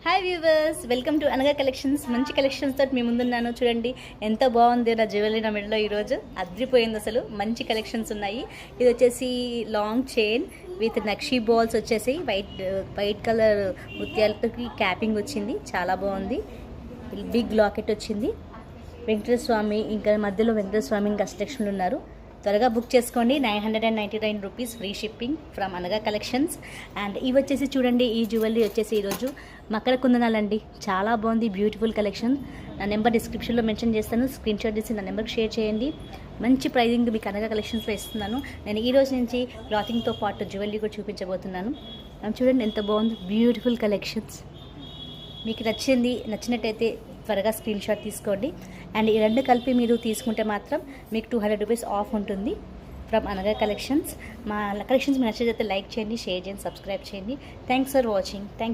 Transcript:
Hi viewers, welcome to అనగా collections. మంచి collections తోటి మీ ముందున్నాను. చూడండి ఎంత బాగుంది నా జ్యువెలరీ నా మెడలో ఈరోజు అద్రిపోయింది. అసలు మంచి కలెక్షన్స్ ఉన్నాయి. ఇది వచ్చేసి long chain with nakshi balls వచ్చేసి వైట్ కలర్ ముత్యాలతో క్యాపింగ్ వచ్చింది. చాలా బాగుంది. బిగ్ లాకెట్ వచ్చింది. వెంకటేశ్వర స్వామి ఇంకా మధ్యలో వెంకటేశ్వర స్వామి ఇంకా అష్టలక్ష్ములు ఉన్నారు. త్వరగా బుక్ చేసుకోండి. 999 రూపీస్ ఫ్రీ షిప్పింగ్ ఫ్రమ్ అనగా కలెక్షన్స్. అండ్ ఇవి వచ్చేసి చూడండి, ఈ జ్యువెలరీ వచ్చేసి ఈరోజు మకర కుందనాలండి. చాలా బాగుంది, బ్యూటిఫుల్ కలెక్షన్. నా నెంబర్ డిస్క్రిప్షన్లో మెన్షన్ చేస్తాను. స్క్రీన్ షాట్ తీసి నా నెంబర్కి షేర్ చేయండి. మంచి ప్రైజింగ్ మీకు అనగా కలెక్షన్స్లో ఇస్తున్నాను. నేను ఈ రోజు నుంచి క్లాతింగ్తో పాటు జ్యువెలరీ కూడా చూపించబోతున్నాను. చూడండి ఎంత బాగుంది, బ్యూటిఫుల్ కలెక్షన్స్. మీకు నచ్చినట్టయితే త్వరగా స్క్రీన్ షాట్ తీసుకోండి. అండ్ ఈ రెండు కలిపి మీరు తీసుకుంటే మాత్రం మీకు 200 రూపీస్ ఆఫ్ ఉంటుంది ఫ్రమ్ అనగా కలెక్షన్స్. మా కలెక్షన్స్ మీకు నచ్చినట్లయితే లైక్ చేయండి, షేర్ చేయండి, సబ్స్క్రైబ్ చేయండి. Thanks for watching. థ్యాంక్